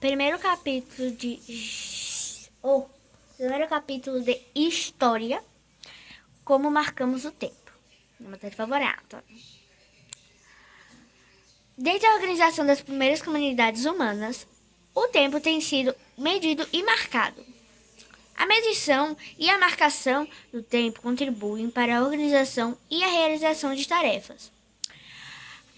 primeiro capítulo de... primeiro capítulo de História, como marcamos o tempo. Minha matéria favorita. Desde a organização das primeiras comunidades humanas, o tempo tem sido medido e marcado. A medição e a marcação do tempo contribuem para a organização e a realização de tarefas.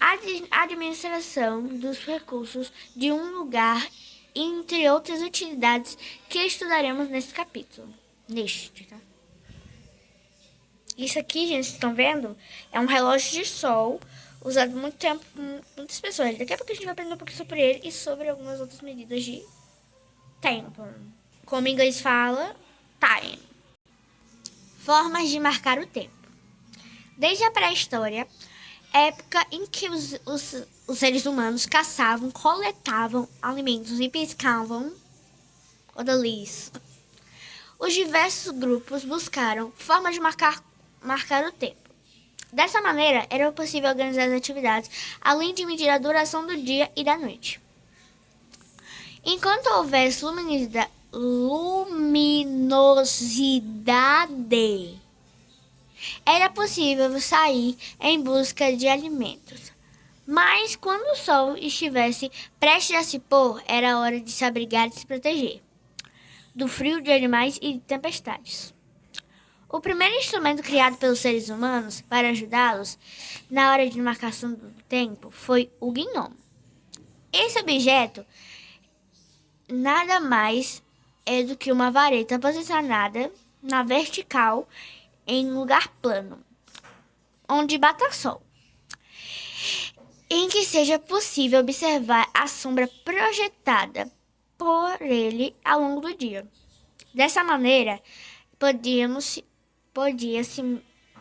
A administração dos recursos de um lugar, entre outras utilidades que estudaremos nesse capítulo. Tá? Isso aqui, gente, vocês estão vendo? É um relógio de sol usado muito tempo por muitas pessoas. Daqui a pouco a gente vai aprender um pouquinho sobre ele e sobre algumas outras medidas de tempo. Como em inglês fala, time. Formas de marcar o tempo. Desde a pré-história, época em que os seres humanos caçavam, coletavam alimentos e pescavam odaliscas, os diversos grupos buscaram formas de marcar o tempo. Dessa maneira, era possível organizar as atividades, além de medir a duração do dia e da noite. Enquanto houvesse luminosidade, era possível sair em busca de alimentos. Mas quando o sol estivesse prestes a se pôr, era hora de se abrigar e se proteger do frio, de animais e de tempestades. O primeiro instrumento criado pelos seres humanos para ajudá-los na hora de marcação do tempo foi o gnomo. Esse objeto nada mais é do que uma vareta posicionada na vertical em um lugar plano, onde bata sol, em que seja possível observar a sombra projetada por ele ao longo do dia. Dessa maneira, podia-se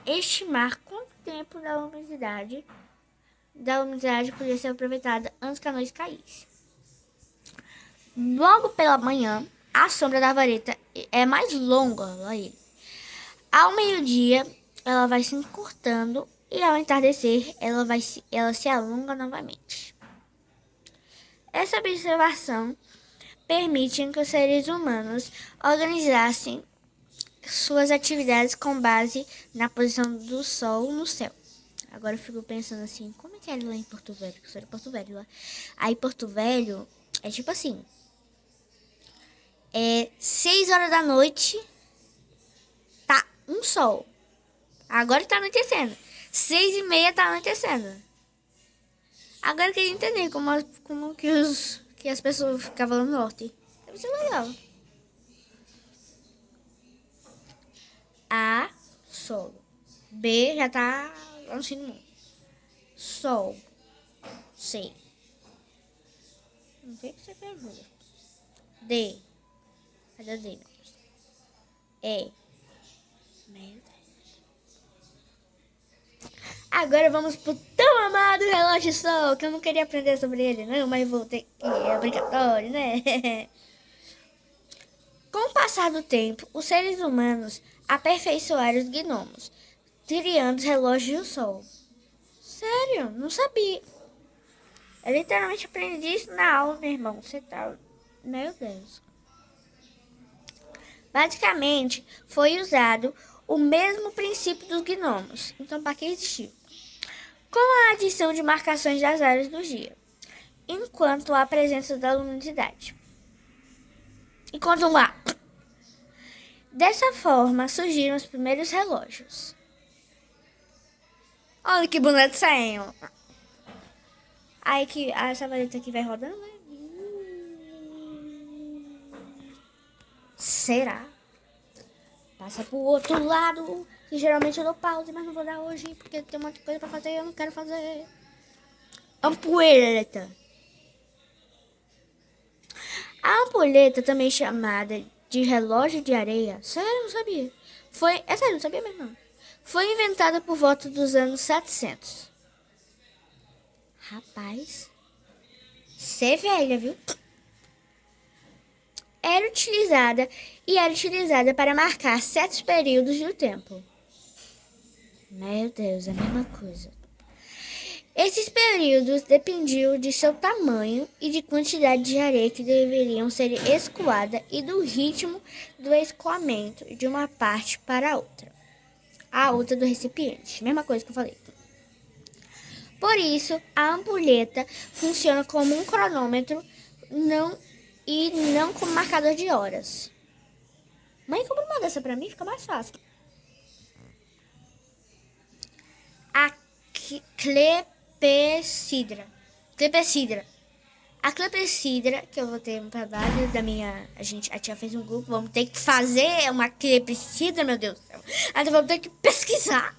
estimar quanto tempo da luminosidade podia ser aproveitada antes que a noite caísse. Logo pela manhã, a sombra da vareta é mais longa. Ao meio-dia, ela vai se encurtando e ao entardecer, ela se alonga novamente. Essa observação permite que os seres humanos organizassem suas atividades com base na posição do sol no céu. Agora eu fico pensando assim, como é que era lá em Porto Velho? Que eu sou de Porto Velho lá. Aí Porto Velho é tipo assim, 6 horas da noite, tá um sol. Agora tá anoitecendo. 6h30 tá anoitecendo. Agora eu queria entender como que as pessoas ficavam lá no norte. Deve ser legal. A, sol. B já tá lá no fim do mundo. Sol. C. Não sei o que você quer ver. D. Cadê o D? E. Meu Deus. Agora vamos pro tão amado relógio sol, que eu não queria aprender sobre ele, não, mas vou ter que, é obrigatório, né? Com o passar do tempo, os seres humanos aperfeiçoaram os gnomos, criando os relógios do sol. Sério? Não sabia. Eu literalmente aprendi isso na aula, meu irmão. Você tá... Meu Deus. Basicamente, foi usado o mesmo princípio dos gnomos. Então, para que existiu? Com a adição de marcações das áreas do dia, enquanto há a presença da luminosidade. Enquanto lá. Dessa forma, surgiram os primeiros relógios. Olha que bonitinho. Aí que essa vareta aqui vai rodando, né? Será? Passa pro outro lado. Que geralmente eu dou pause, mas não vou dar hoje, porque tem um monte de coisa pra fazer e eu não quero fazer. Ampulheta. A ampulheta, também chamada de relógio de areia, sério, não sabia. Sério, não sabia mesmo não. Foi inventada por volta dos anos 700. Rapaz, você é velha, viu? Era utilizada para marcar certos períodos do tempo. Meu Deus, é a mesma coisa. Esses períodos dependiam de seu tamanho e de quantidade de areia que deveriam ser escoada e do ritmo do escoamento de uma parte para a outra do recipiente. Mesma coisa que eu falei. Por isso, a ampulheta funciona como um cronômetro e não como marcador de horas. Mãe, compra uma dessa pra mim, fica mais fácil. A clepsidra. A clepsidra, que eu vou ter um trabalho da minha... A tia fez um grupo, vamos ter que fazer uma clepsidra, meu Deus do céu. Então vamos ter que pesquisar.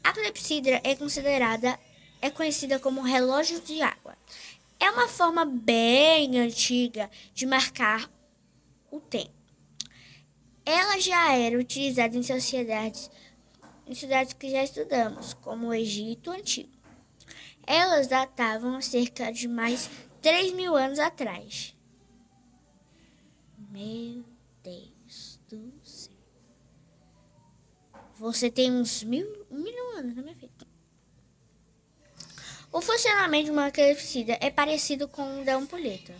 A clepsidra é conhecida como relógio de água. É uma forma bem antiga de marcar o tempo. Ela já era utilizada em cidades que já estudamos, como o Egito Antigo. Elas datavam cerca de mais 3.000 anos atrás. Meu Deus do céu. Você tem uns 1.000 anos, né, minha filha? O funcionamento de uma clepsidra é parecido com o da ampulheta.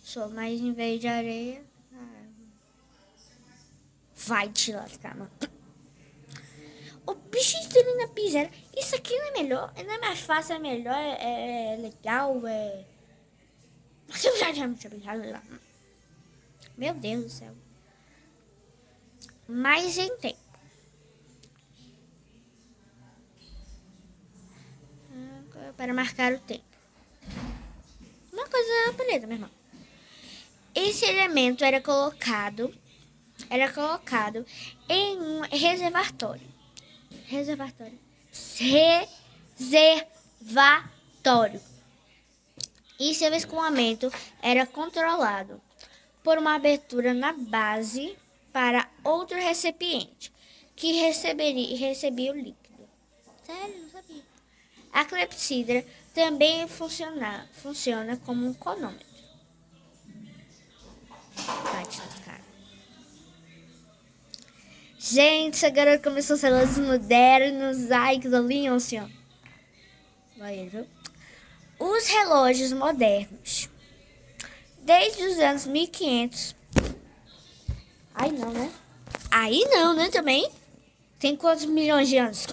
Só mais em vez de areia... Vai te lascar, mano. O bicho está na piscina. Isso aqui não é melhor? Não é mais fácil, é melhor, é legal, é... Meu Deus do céu. Mas em tempo. Para marcar o tempo. Uma coisa bonita, meu irmão. Esse elemento era colocado em um reservatório. E seu escoamento era controlado por uma abertura na base para outro recipiente que recebia o líquido. Sério, não sabia. A clepsidra também funciona como um cronômetro. Bate nas caras. Gente, agora começou a ser relógios modernos. Ai, que lindo, assim, ó. Vai, viu? Os relógios modernos, desde os anos 1500. Aí não, né? Aí não, né, também? Tem quantos milhões de anos?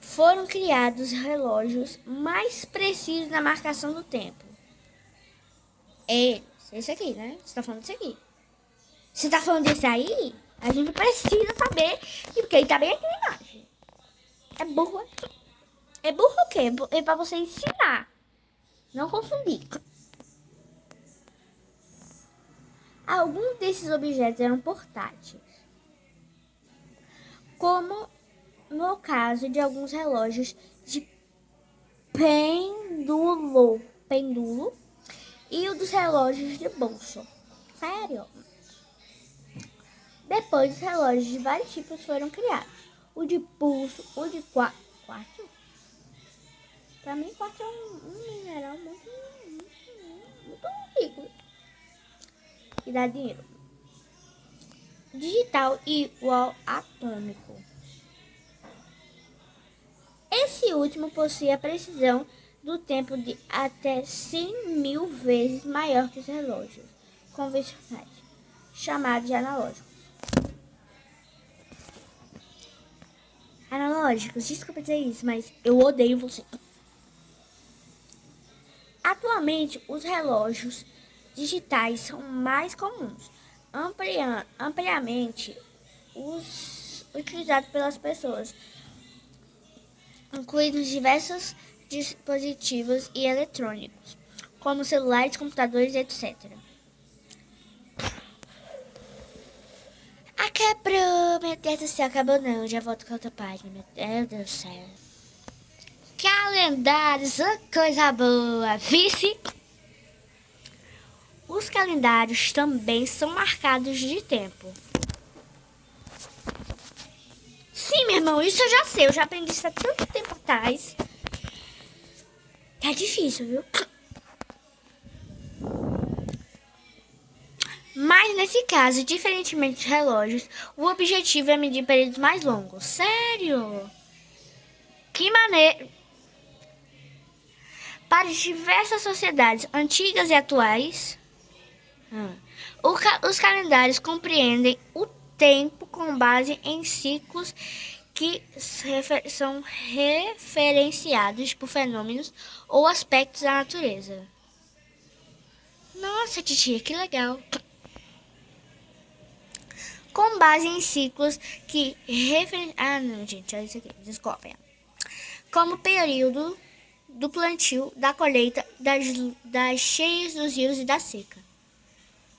Foram criados relógios mais precisos na marcação do tempo. Esse aqui, né? Você tá falando disso aqui. Você tá falando desse aí? A gente precisa saber, porque ele tá bem aqui na imagem. É burro. É burro o quê? É pra você ensinar. Não confundir. Alguns desses objetos eram portáteis. Como no caso de alguns relógios de pêndulo e o dos relógios de bolso. Sério? Depois, os relógios de vários tipos foram criados. O de pulso, o de quarto. Pra mim, quarto é um mineral muito rico. E dá dinheiro. Digital e o atômico. Esse último possui a precisão do tempo de até 100.000 vezes maior que os relógios convencionais, chamados de analógicos. Analógicos, desculpa dizer isso, mas eu odeio você. Atualmente, os relógios digitais são mais comuns, ampliamente utilizados pelas pessoas, incluindo diversos dispositivos e eletrônicos, como celulares, computadores, etc. Acabou, meu Deus do céu, acabou não, já volto com outra página, meu Deus do céu. Calendários, coisa boa, vice. Os calendários também são marcados de tempo. Sim, meu irmão, isso eu já sei, eu já aprendi isso há tanto tempo atrás. Tá difícil, viu? Mas nesse caso, diferentemente dos relógios, o objetivo é medir períodos mais longos. Sério? Que maneira. Para diversas sociedades antigas e atuais, os calendários compreendem o tempo com base em ciclos que são referenciados por fenômenos ou aspectos da natureza. Nossa, titia, que legal! Com base em ciclos que referenciam... Ah, não, gente, olha isso aqui, desculpem. Como período do plantio, da colheita, das cheias dos rios e da seca.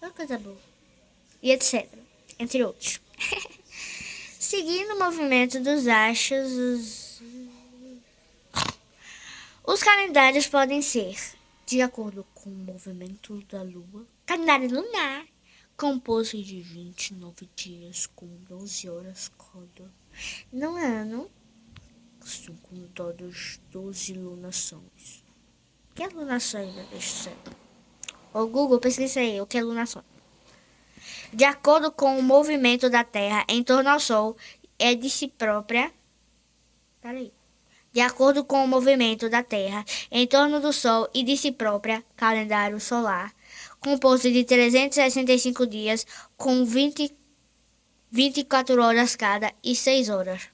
Uma coisa boa. E etc. Entre outros. Seguindo o movimento dos astros, os calendários podem ser, de acordo com o movimento da Lua, calendário lunar, composto de 29 dias com 12 horas cada. No ano, são contadas 12 lunações. O que é lunações, meu Deus do céu? Ô Google, pesquisa aí, o que é lunação? De acordo com o movimento da Terra em torno ao Sol, é de si própria. Peraí. De acordo com o movimento da Terra em torno do Sol e de si própria, calendário solar, composto de 365 dias com 24 horas cada e 6 horas.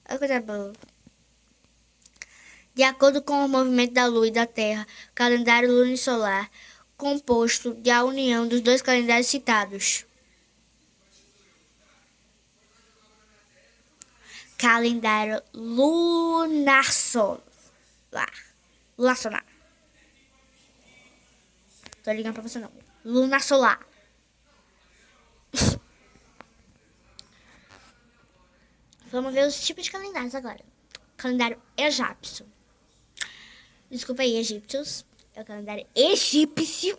Olha coisa boa. De acordo com o movimento da Lua e da Terra, calendário lunisolar, composto da união dos dois calendários citados. Calendário lunar solar. Lunar solar. Tô ligando pra você não. Lunar solar. Vamos ver os tipos de calendários agora. Calendário egípcio. Desculpa aí, egípcios. É o calendário egípcio.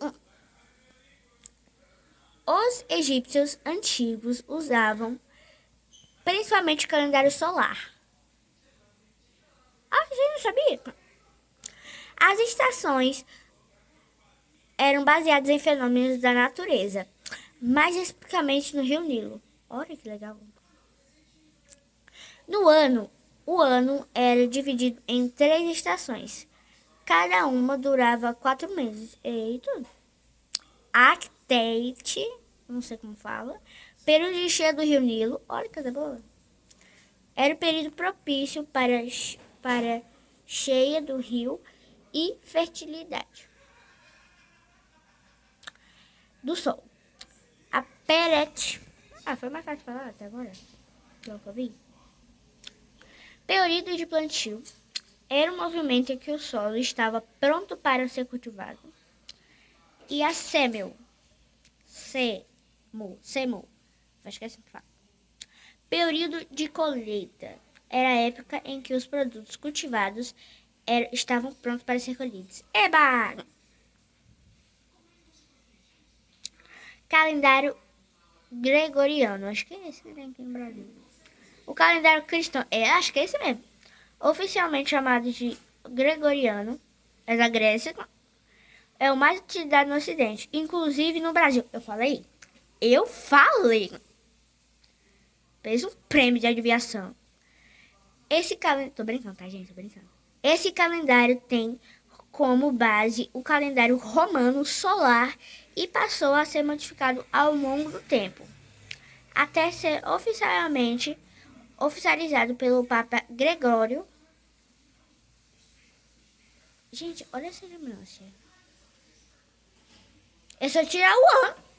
Os egípcios antigos usavam principalmente o calendário solar. Ah, você não sabia? As estações eram baseadas em fenômenos da natureza, mais especificamente no Rio Nilo. Olha que legal. O ano era dividido em 3 estações. Cada uma durava 4 meses. Eita. Actete, não sei como fala. Período de cheia do Rio Nilo. Olha que coisa boa. Era o período propício para cheia do rio e fertilidade do sol. A Peret. Foi mais fácil falar até agora. Que eu vi. Período de plantio. Era um movimento em que o solo estava pronto para ser cultivado. E a sêmel. Acho que é assim que fala. Período de colheita. Era a época em que os produtos cultivados estavam prontos para ser colhidos. Eba! Calendário gregoriano. Acho que é esse que tem aqui no Brasil. O calendário cristão. Acho que é esse mesmo. Oficialmente chamado de gregoriano. É da Grécia. É o mais utilizado no Ocidente. Inclusive no Brasil. Eu falei. Fez um prêmio de adivinhação. Esse calendário... Tô brincando, tá, gente? Tô brincando. Esse calendário tem como base o calendário romano solar e passou a ser modificado ao longo do tempo, até ser oficializado pelo Papa Gregório. Gente, olha essa lembrança. É só tirar o ano.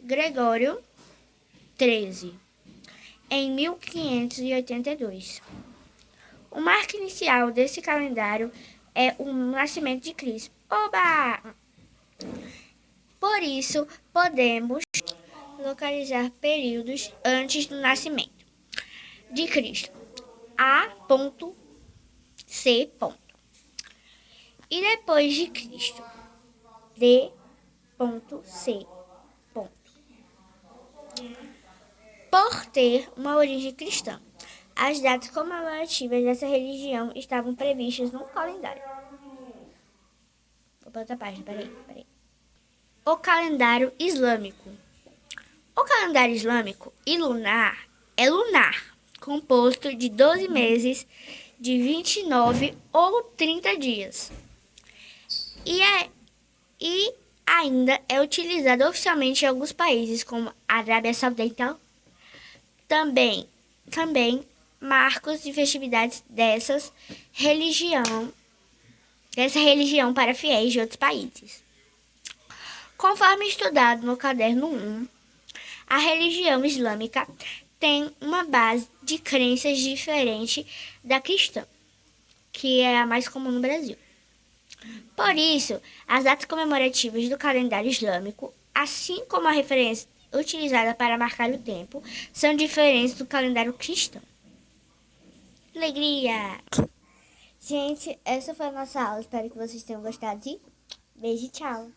Gregório 13, em 1582. O marco inicial desse calendário é o nascimento de Cristo. Oba! Por isso, podemos localizar períodos antes do nascimento de Cristo. A.C. E depois de Cristo. D.C. Por ter uma origem cristã, as datas comemorativas dessa religião estavam previstas no calendário. Vou para outra página, peraí. O calendário islâmico. O calendário islâmico e lunar é lunar, composto de 12 meses de 29 ou 30 dias. E ainda é utilizado oficialmente em alguns países, como Arábia Saudita. Também marcos de festividades dessa religião para fiéis de outros países. Conforme estudado no caderno 1, a religião islâmica tem uma base de crenças diferente da cristã, que é a mais comum no Brasil. Por isso, as datas comemorativas do calendário islâmico, assim como a referência utilizada para marcar o tempo, são diferentes do calendário cristão. Alegria! Gente, essa foi a nossa aula. Espero que vocês tenham gostado. Beijo e tchau!